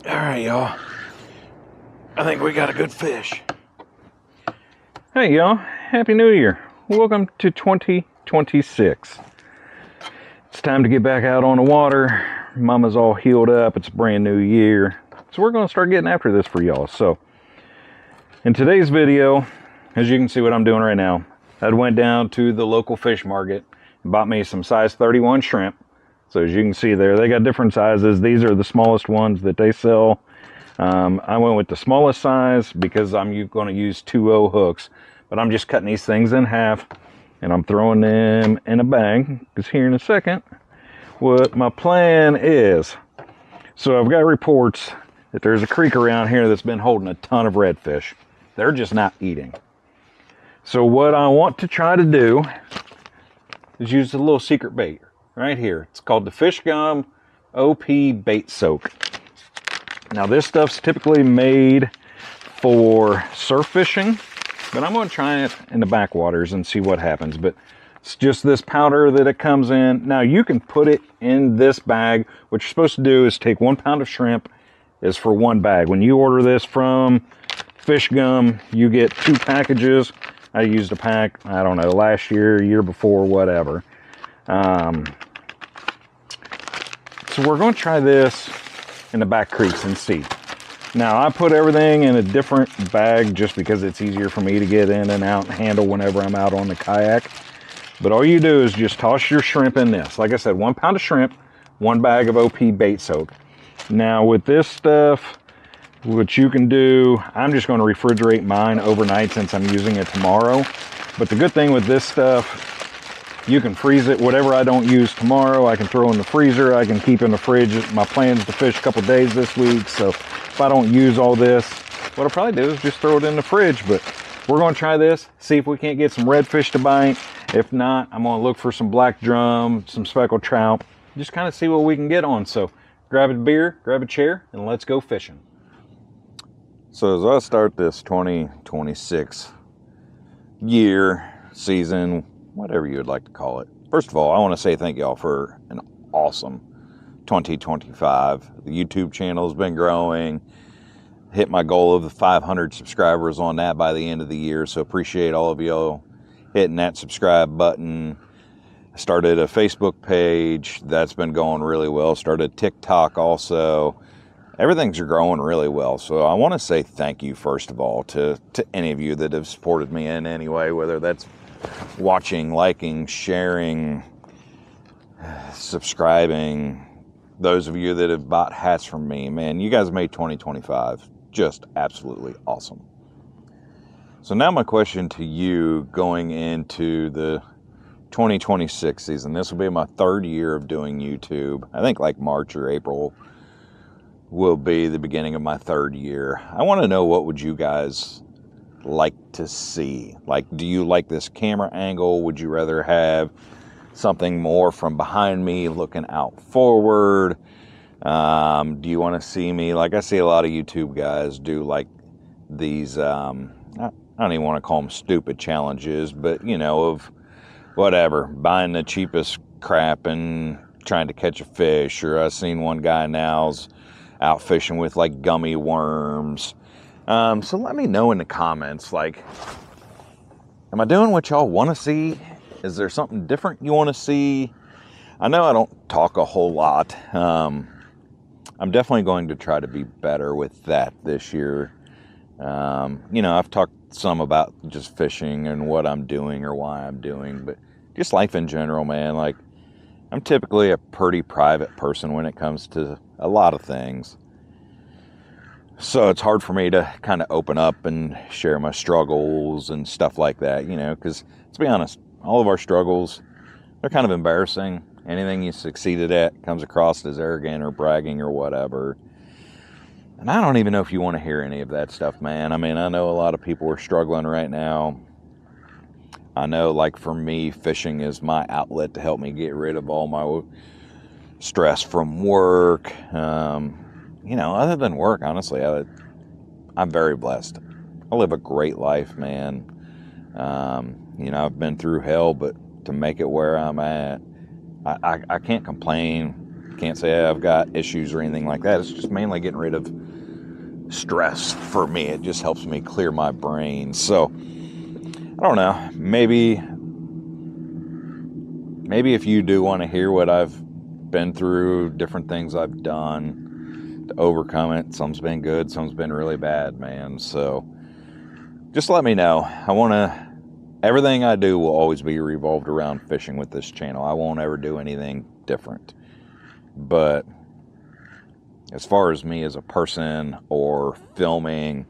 All right, y'all. I think we got a good fish. Hey, y'all. Happy New Year. Welcome to 2026. It's time to get back out on the water. Mama's all healed up. It's a brand new year. So we're going to start getting after this for y'all. So in today's video, as you can see what I'm doing right now, I went down to the local fish market and bought me some size 31 shrimp. So as you can see there, they got different sizes. These are the smallest ones that they sell. I went with the smallest size because I'm going to use 2.0 hooks. But I'm just cutting these things in half and I'm throwing them in a bag. Because here in a second, what my plan is. So I've got reports that there's a creek around here that's been holding a ton of redfish. They're just not eating. So what I want to try to do is use a little secret bait right here. It's called the Fish Gum OP Bait Soak. Now this stuff's typically made for surf fishing, but I'm going to try it in the backwaters and see what happens. But it's just this powder that it comes in. Now you can put it in this bag. What you're supposed to do is take 1 pound of shrimp is for 1 bag. When you order this from Fish Gum, you get 2 packages. I used a pack, I don't know, last year, year before, whatever. So we're going to try this in the back creeks and see. Now I put everything in a different bag just because it's easier for me to get in and out and handle whenever I'm out on the kayak. But all you do is just toss your shrimp in this. Like I said, 1 pound of shrimp, 1 bag of OP bait soak. Now with this stuff, what you can do, I'm just going to refrigerate mine overnight since I'm using it tomorrow. But the good thing with this stuff, you can freeze it. Whatever I don't use tomorrow, I can throw in the freezer. I can keep in the fridge. My plan is to fish a couple days this week. So if I don't use all this, what I'll probably do is just throw it in the fridge. But we're going to try this, see if we can't get some redfish to bite. If not, I'm going to look for some black drum, some speckled trout, just kind of see what we can get on. So grab a beer, grab a chair, and let's go fishing. So as I start this 2026 year, season, whatever you would like to call it. First of all, I want to say thank y'all for an awesome 2025. The YouTube channel has been growing. Hit my goal of the 500 subscribers on that by the end of the year. So appreciate all of y'all hitting that subscribe button. I started a Facebook page. That's been going really well. Started TikTok also. Everything's growing really well. So I want to say thank you, first of all, to any of you that have supported me in any way, whether that's watching, liking, sharing, subscribing. Those of you that have bought hats from me, man, you guys made 2025 just absolutely awesome. So now my question to you going into the 2026 season, this will be my 3rd year of doing YouTube. I think like March or April will be the beginning of my 3rd year. I want to know, what would you guys like to see? Like, do you like this camera angle? Would you rather have something more from behind me looking out forward? Do you want to see me, like I see a lot of YouTube guys do like these, I don't even want to call them stupid challenges, but you know, of whatever, buying the cheapest crap and trying to catch a fish. Or I've seen one guy now's out fishing with like gummy worms. So let me know in the comments, like, am I doing what y'all want to see? Is there something different you want to see? I know I don't talk a whole lot. I'm definitely going to try to be better with that this year. You know, I've talked some about just fishing and what I'm doing or why I'm doing, but just life in general, man. Like, I'm typically a pretty private person when it comes to a lot of things. So it's hard for me to kind of open up and share my struggles and stuff like that, you know, because let's be honest, all of our struggles, they're kind of embarrassing. Anything you succeeded at comes across as arrogant or bragging or whatever. And I don't even know if you want to hear any of that stuff, man. I mean, I know a lot of people are struggling right now. I know, like, for me, fishing is my outlet to help me get rid of all my stress from work. You know, other than work, honestly, I'm very blessed. I live a great life, man. You know, I've been through hell, but to make it where I'm at, I can't complain. Can't say I've got issues or anything like that. It's just mainly getting rid of stress for me. It just helps me clear my brain. So I don't know. Maybe if you do want to hear what I've been through, different things I've done to overcome it. Some's been good, some's been really bad, man. So just let me know. Everything I do will always be revolved around fishing with this channel. I won't ever do anything different. But as far as me as a person or filming,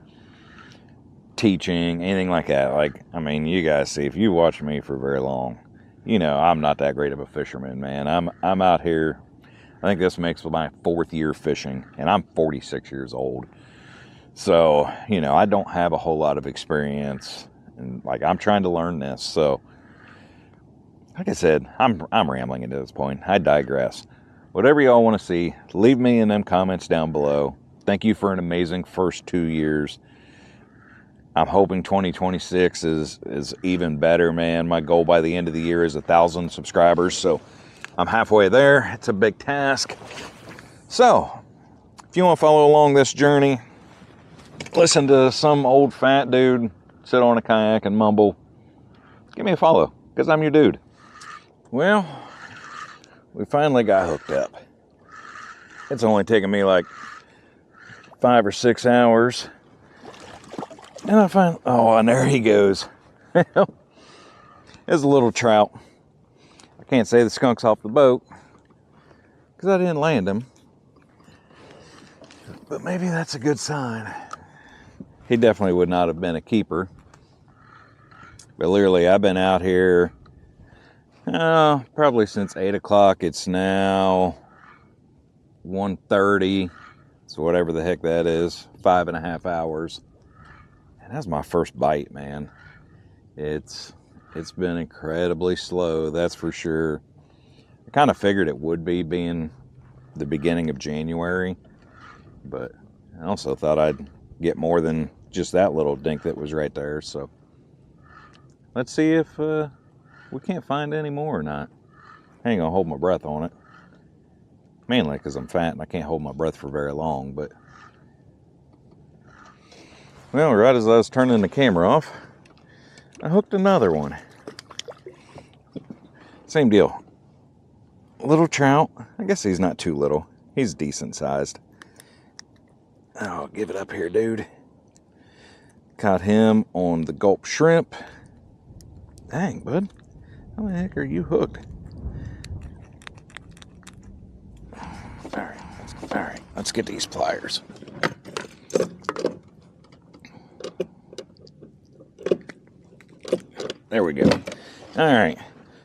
teaching, anything like that, you guys see, if you watch me for very long, you know I'm not that great of a fisherman, man. I'm out here, I think this makes my 4th year fishing, and I'm 46 years old. So, I don't have a whole lot of experience, and I'm trying to learn this. So, like I said, I'm rambling at this point. I digress. Whatever y'all want to see, leave me in them comments down below. Thank you for an amazing first 2 years. I'm hoping 2026 is even better, man. My goal by the end of the year is 1,000 subscribers, so I'm halfway there. It's a big task. So, if you want to follow along this journey, listen to some old fat dude sit on a kayak and mumble, give me a follow, because I'm your dude. Well, we finally got hooked up. It's only taken me like 5 or 6 hours. And I find, oh, and there he goes. There's a little trout. I can't say the skunk's off the boat because I didn't land him. But maybe that's a good sign. He definitely would not have been a keeper. But literally, I've been out here probably since 8 o'clock. It's now 1:30. So whatever the heck that is, 5.5 hours. And that's my first bite, man. It's been incredibly slow, that's for sure. I kind of figured it would be, being the beginning of January, but I also thought I'd get more than just that little dink that was right there. So let's see if we can't find any more or not. I ain't gonna hold my breath on it, mainly because I'm fat and I can't hold my breath for very long. But well, right as I was turning the camera off, I hooked another one. Same deal. Little trout. I guess he's not too little. He's decent sized. Oh, give it up here, dude. Caught him on the gulp shrimp. Dang, bud. How the heck are you hooked? All right, let's get these pliers. There we go. All right.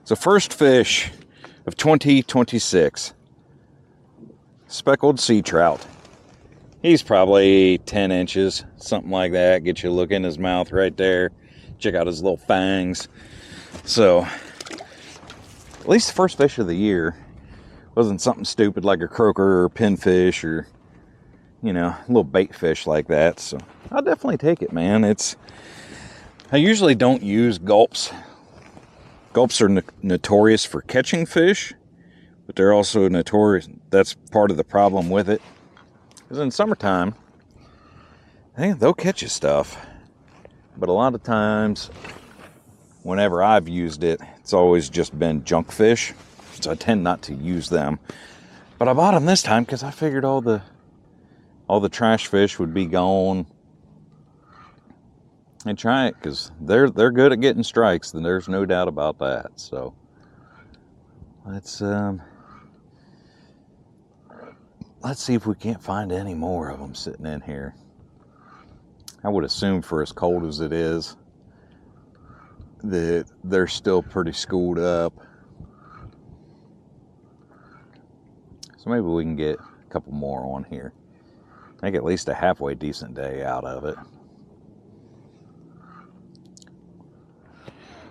So first fish of 2026. Speckled sea trout. He's probably 10 inches, something like that. Get you a look in his mouth right there. Check out his little fangs. So, at least the first fish of the year wasn't something stupid like a croaker or pinfish or, a little bait fish like that. So, I'll definitely take it, man. I usually don't use gulps. Gulps are notorious for catching fish, but they're also notorious. That's part of the problem with it. Because in summertime, they'll catch you stuff. But a lot of times, whenever I've used it, it's always just been junk fish. So I tend not to use them. But I bought them this time because I figured all the trash fish would be gone. And try it, because they're good at getting strikes, and there's no doubt about that. So let's see if we can't find any more of them sitting in here. I would assume, for as cold as it is, that they're still pretty schooled up. So maybe we can get a couple more on here. Make at least a halfway decent day out of it.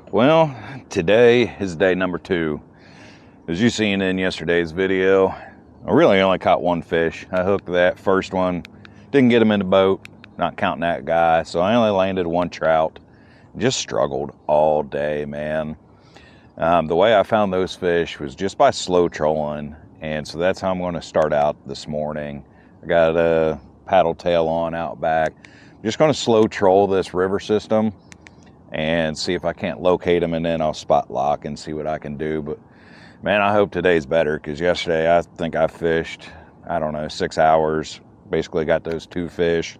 Well, today is day number 2. As you seen in yesterday's video, I really only caught one fish. I hooked that first one, didn't get him in the boat, not counting that guy. So I only landed one trout. Just struggled all day, man. The way I found those fish was just by slow trolling And so that's how I'm going to start out this morning. I got a paddle tail on out back. I'm just going to slow troll this river system and see if I can't locate them, and then I'll spot lock and see what I can do. But man, I hope today's better, because yesterday I think I fished, I don't know, 6 hours, basically got those 2 fish.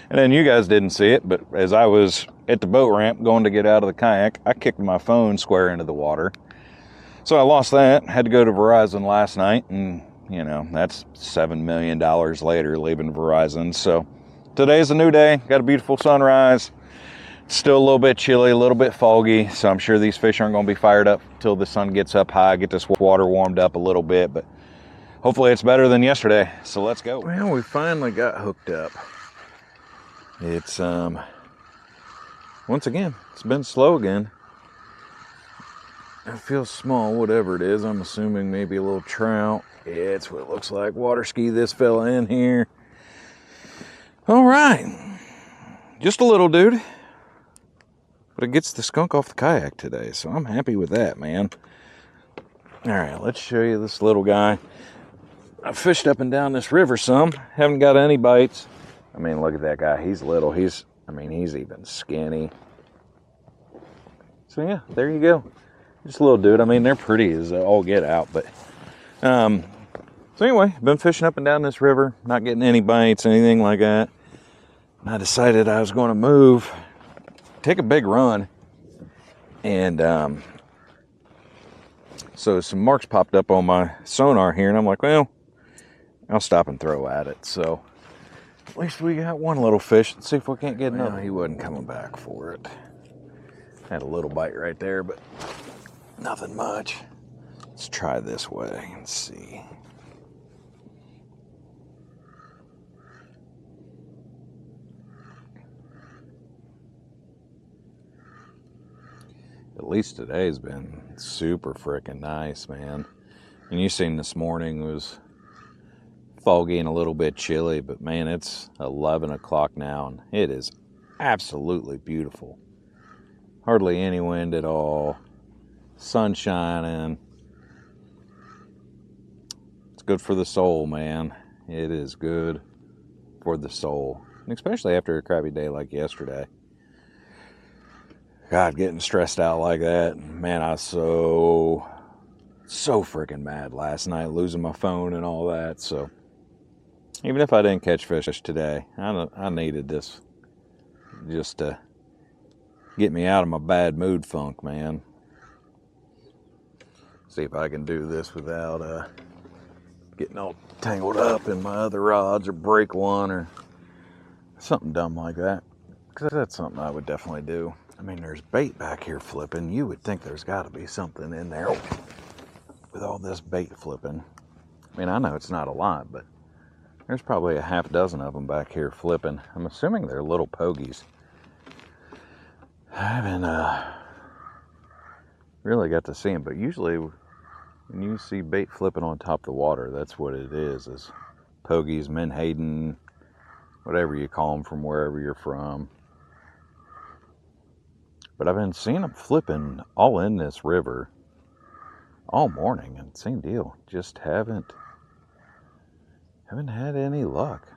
And then you guys didn't see it, but as I was at the boat ramp going to get out of the kayak, I kicked my phone square into the water. So I lost that, had to go to Verizon last night, and you know, that's $7 million later leaving Verizon. So today's a new day, got a beautiful sunrise. It's still a little bit chilly, a little bit foggy, so I'm sure these fish aren't going to be fired up until the sun gets up high, get this water warmed up a little bit, but hopefully it's better than yesterday. So let's go. Well, we finally got hooked up. It's, once again, it's been slow again. It feels small, whatever it is. I'm assuming maybe a little trout. Yeah, it's what it looks like. Water ski this fella in here. All right. Just a little dude. But it gets the skunk off the kayak today, so I'm happy with that, man. All right, let's show you this little guy. I fished up and down this river some. Haven't got any bites. I mean, look at that guy. He's little. He's even skinny. So yeah, there you go. Just a little dude. I mean, they're pretty as all get out, but so anyway, been fishing up and down this river, not getting any bites, anything like that. And I decided I was going to move, take a big run, and so some marks popped up on my sonar here, and I'm like, well, I'll stop and throw at it. So at least we got one little fish. Let's see if we can't get another. He wasn't coming back for it. Had a little bite right there, but nothing much. Let's try this way and see. At least today's been super freaking nice, man. And you seen this morning was foggy and a little bit chilly, but man, it's 11 o'clock now and it is absolutely beautiful. Hardly any wind at all. Sun shining. It's good for the soul, man. It is good for the soul. And especially after a crappy day like yesterday. God, getting stressed out like that. Man, I was so freaking mad last night, losing my phone and all that. So even if I didn't catch fish today, I needed this just to get me out of my bad mood funk, man. See if I can do this without getting all tangled up in my other rods or break one or something dumb like that. Because that's something I would definitely do. I mean, there's bait back here flipping. You would think there's got to be something in there with all this bait flipping. I mean, I know it's not a lot, but there's probably a half dozen of them back here flipping. I'm assuming they're little pogies. I haven't really got to see them, but usually when you see bait flipping on top of the water, that's what it is pogies, menhaden, whatever you call them from wherever you're from. But I've been seeing them flipping all in this river all morning, and same deal, just haven't had any luck.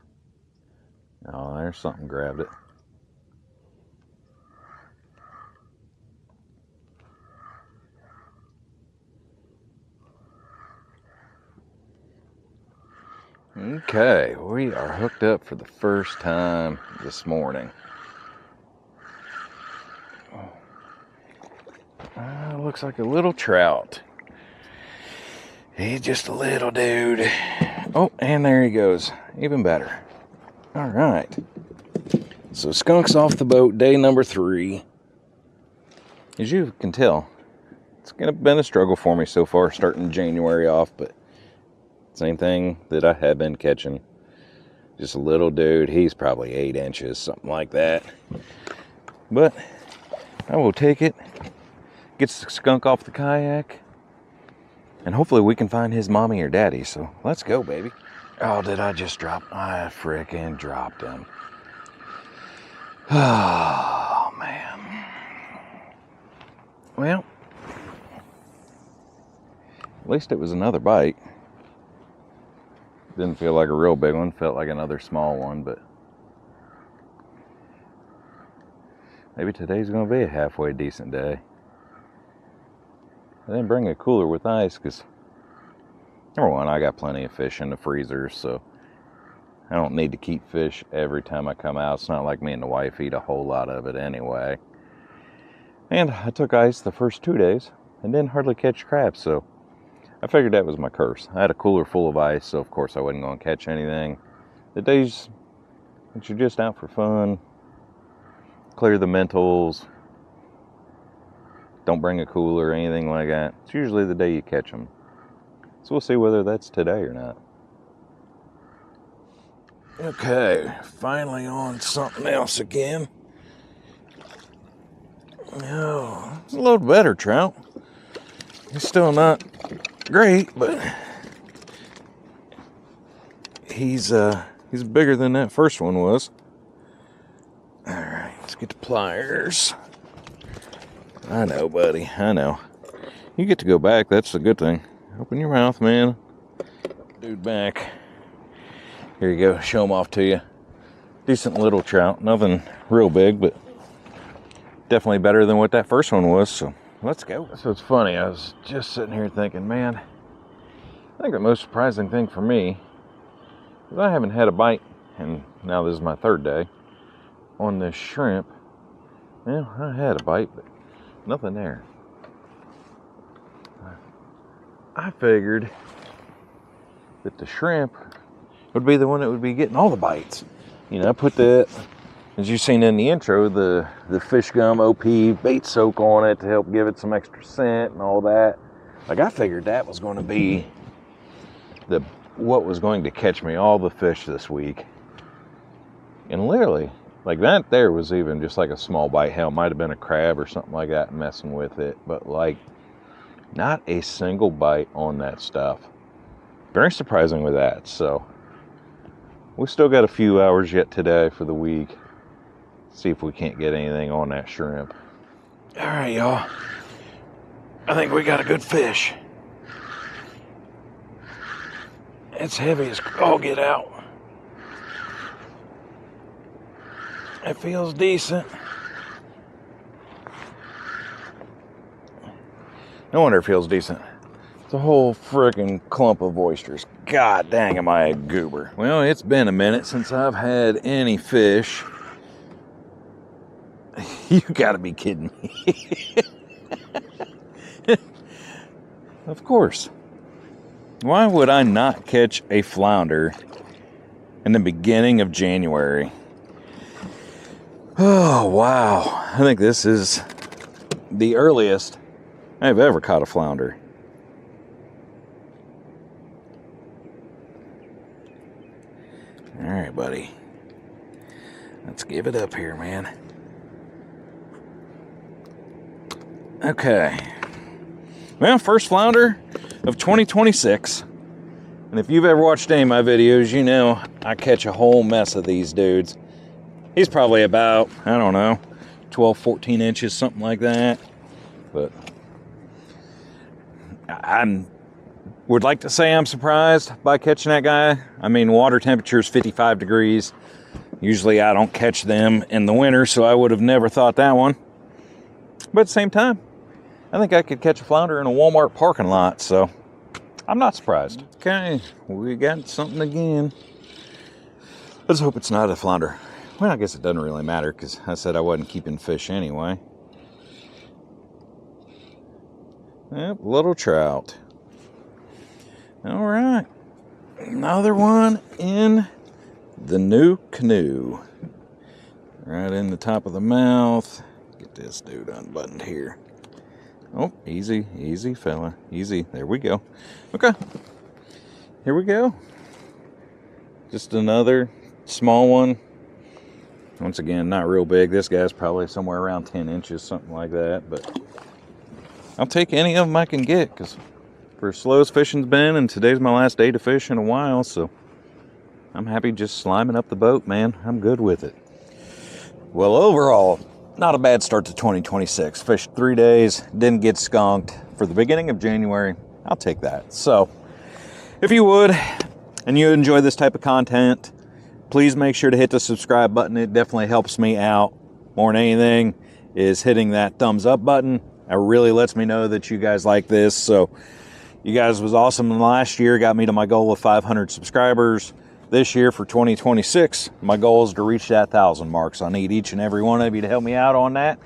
Oh, there's something grabbed it. Okay, we are hooked up for the first time this morning. Looks like a little trout. He's just a little dude. Oh, and there he goes. Even better. All right. So skunks off the boat, day number 3. As you can tell, it's been a struggle for me so far, starting January off, but same thing that I have been catching. Just a little dude. He's probably 8 inches, something like that. But I will take it. Gets the skunk off the kayak. And hopefully we can find his mommy or daddy. So let's go, baby. Oh, did I just drop? I freaking dropped him. Oh, man. Well, at least it was another bite. Didn't feel like a real big one. Felt like another small one, but maybe today's going to be a halfway decent day. I didn't bring a cooler with ice because, number one, I got plenty of fish in the freezer, so I don't need to keep fish every time I come out. It's not like me and the wife eat a whole lot of it anyway. And I took ice the first 2 days and didn't hardly catch crabs, so I figured that was my curse. I had a cooler full of ice, so of course I wasn't going to catch anything. The days that you're just out for fun, clear the mentals, don't bring a cooler or anything like that, it's usually the day you catch them. So we'll see whether that's today or not. Okay, finally on something else again. Oh, a little better trout. He's still not great, but he's bigger than that first one was. All right, let's get the pliers. I know, buddy, I know. You get to go back, that's the good thing. Open your mouth, man. Dude back. Here you go, show them off to you. Decent little trout, nothing real big, but definitely better than what that first one was, so let's go. So it's funny, I was just sitting here thinking, man, I think the most surprising thing for me is I haven't had a bite, and now this is my third day, on this shrimp. Well, I had a bite, but nothing there. I figured that the shrimp would be the one that would be getting all the bites. You know, I put that, as you've seen in the intro, the fish gum OP bait soak on it to help give it some extra scent and all that. Like, I figured that was going to be what was going to catch me all the fish this week. And literally, like, that there was even just like a small bite. Hell, it might have been a crab or something like that messing with it. But, like, not a single bite on that stuff. Very surprising with that. So, we still got a few hours yet today for the week. See if we can't get anything on that shrimp. All right, y'all. I think we got a good fish. It's heavy as all get out. It feels decent. No wonder it feels decent. It's a whole freaking clump of oysters. God dang, am I a goober. Well, it's been a minute since I've had any fish. You gotta be kidding me. Of course. Why would I not catch a flounder in the beginning of January? Oh, wow. I think this is the earliest I've ever caught a flounder. All right, buddy. Let's give it up here, man. Okay. Well, first flounder of 2026. And if you've ever watched any of my videos, you know I catch a whole mess of these dudes. He's probably about, I don't know, 12, 14 inches, something like that. But I would like to say I'm surprised by catching that guy. I mean, water temperature is 55 degrees. Usually I don't catch them in the winter, so I would have never thought that one. But at the same time, I think I could catch a flounder in a Walmart parking lot, so I'm not surprised. Okay, we got something again. Let's hope it's not a flounder. Well, I guess it doesn't really matter because I said I wasn't keeping fish anyway. Yep, little trout. All right, another one in the new canoe. Right in the top of the mouth. Get this dude unbuttoned here. Oh, easy, easy, fella. Easy. There we go. Okay. Here we go. Just another small one. Once again, not real big. This guy's probably somewhere around 10 inches, something like that. But I'll take any of them I can get because for as slow as fishing's been, and today's my last day to fish in a while, so I'm happy just sliming up the boat, man. I'm good with it. Well, overall, not a bad start to 2026. Fished 3 days, didn't get skunked. For the beginning of January, I'll take that. So, if you would, and you enjoy this type of content, please make sure to hit the subscribe button. It definitely helps me out more than anything is hitting that thumbs up button. It really lets me know that you guys like this. So you guys was awesome last year, got me to my goal of 500 subscribers. This year for 2026, my goal is to reach that 1,000 mark. So I need each and every one of you to help me out on that.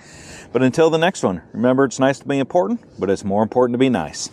But until the next one, remember, it's nice to be important, but it's more important to be nice.